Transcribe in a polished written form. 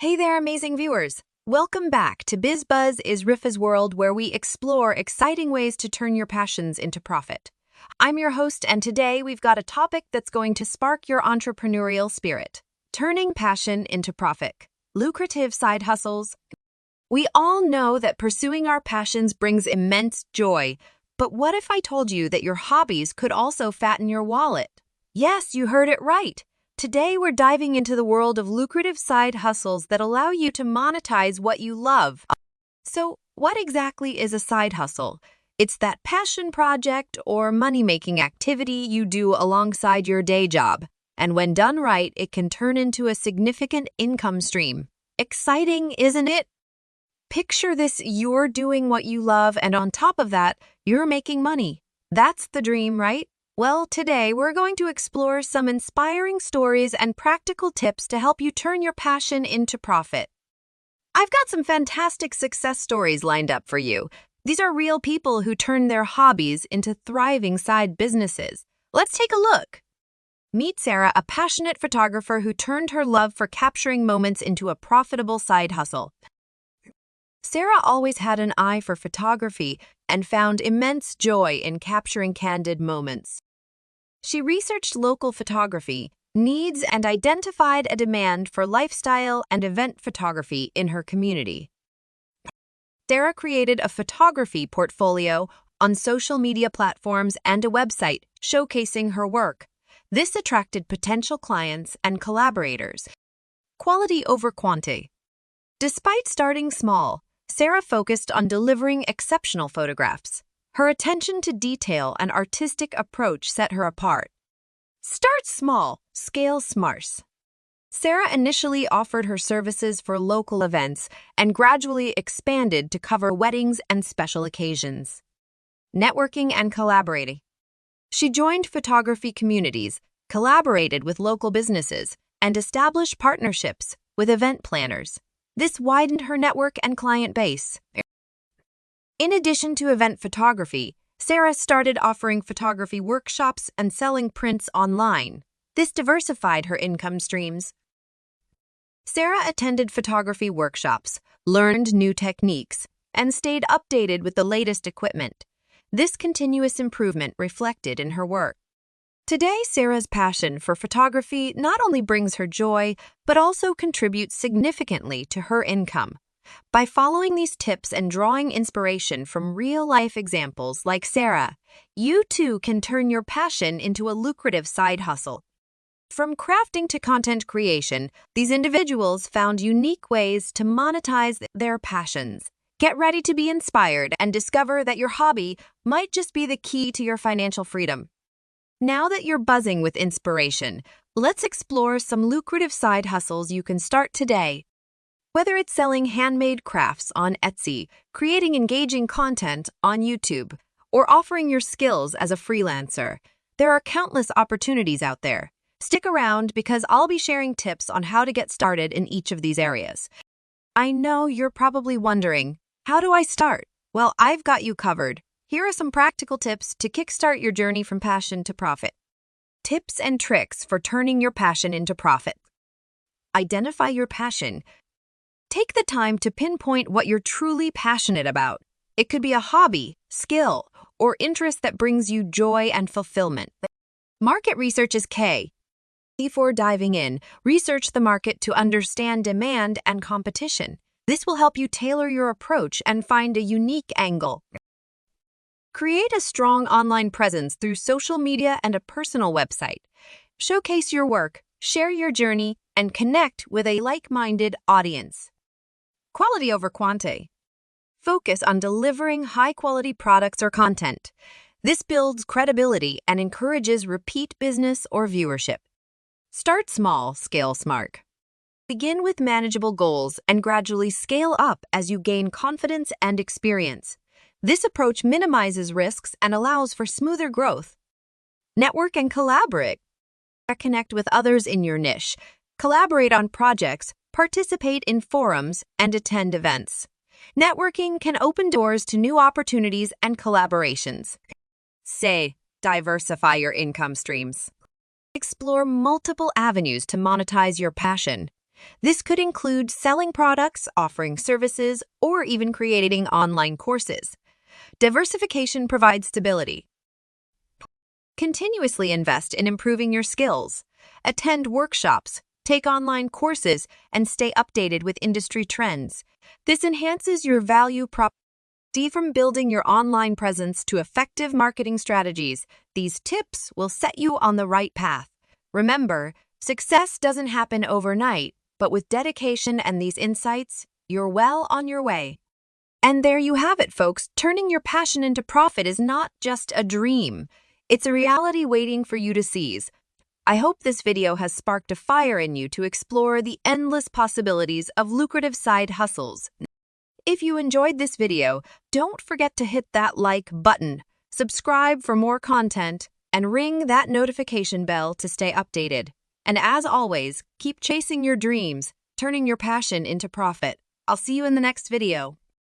Hey there, amazing viewers! Welcome back to BizBuzz Isriffah's world, where we explore exciting ways to turn your passions into profit. I'm your host, and today we've got a topic that's going to spark your entrepreneurial spirit: turning passion into profit. Lucrative side hustles. We all know that pursuing our passions brings immense joy, but what if I told you that your hobbies could also fatten your wallet? Yes, you heard it right. Today, we're diving into the world of lucrative side hustles that allow you to monetize what you love. So, what exactly is a side hustle? It's that passion project or money-making activity you do alongside your day job. And when done right, it can turn into a significant income stream. Exciting, isn't it? Picture this: you're doing what you love, and on top of that, you're making money. That's the dream, right? Well, today we're going to explore some inspiring stories and practical tips to help you turn your passion into profit. I've got some fantastic success stories lined up for you. These are real people who turned their hobbies into thriving side businesses. Let's take a look. Meet Sarah, a passionate photographer who turned her love for capturing moments into a profitable side hustle. Sarah always had an eye for photography and found immense joy in capturing candid moments. She researched local photography needs and identified a demand for lifestyle and event photography in her community. Sarah created a photography portfolio on social media platforms and a website showcasing her work. This attracted potential clients and collaborators. Quality over quantity. Despite starting small, Sarah focused on delivering exceptional photographs. Her attention to detail and artistic approach set her apart. Start small, scale smart. Sarah initially offered her services for local events and gradually expanded to cover weddings and special occasions. Networking and collaborating. She joined photography communities, collaborated with local businesses, and established partnerships with event planners. This widened her network and client base. In addition to event photography, Sarah started offering photography workshops and selling prints online. This diversified her income streams. Sarah attended photography workshops, learned new techniques, and stayed updated with the latest equipment. This continuous improvement reflected in her work. Today, Sarah's passion for photography not only brings her joy, but also contributes significantly to her income. By following these tips and drawing inspiration from real-life examples like Sarah, you too can turn your passion into a lucrative side hustle. From crafting to content creation, these individuals found unique ways to monetize their passions. Get ready to be inspired and discover that your hobby might just be the key to your financial freedom. Now that you're buzzing with inspiration, let's explore some lucrative side hustles you can start today. Whether it's selling handmade crafts on Etsy, creating engaging content on YouTube, or offering your skills as a freelancer, there are countless opportunities out there. Stick around because I'll be sharing tips on how to get started in each of these areas. I know you're probably wondering, how do I start? Well, I've got you covered. Here are some practical tips to kickstart your journey from passion to profit. Tips and tricks for turning your passion into profit. Identify your passion. Take the time to pinpoint what you're truly passionate about. It could be a hobby, skill, or interest that brings you joy and fulfillment. Market research is key. Before diving in, research the market to understand demand and competition. This will help you tailor your approach and find a unique angle. Create a strong online presence through social media and a personal website. Showcase your work, share your journey, and connect with a like-minded audience. Quality over quantity. Focus on delivering high-quality products or content. This builds credibility and encourages repeat business or viewership. Start small, scale smart. Begin with manageable goals and gradually scale up as you gain confidence and experience. This approach minimizes risks and allows for smoother growth. Network and collaborate. Connect with others in your niche. Collaborate on projects, participate in forums, and attend events. Networking can open doors to new opportunities and collaborations. Diversify your income streams. Explore multiple avenues to monetize your passion. This could include selling products, offering services, or even creating online courses. Diversification provides stability. Continuously invest in improving your skills. Attend workshops, take online courses, and stay updated with industry trends. This enhances your value proposition. From building your online presence to effective marketing strategies, these tips will set you on the right path. Remember, success doesn't happen overnight, but with dedication and these insights, you're well on your way. And there you have it, folks. Turning your passion into profit is not just a dream. It's a reality waiting for you to seize. I hope this video has sparked a fire in you to explore the endless possibilities of lucrative side hustles. If you enjoyed this video, don't forget to hit that like button, subscribe for more content, and ring that notification bell to stay updated. And as always, keep chasing your dreams, turning your passion into profit. I'll see you in the next video.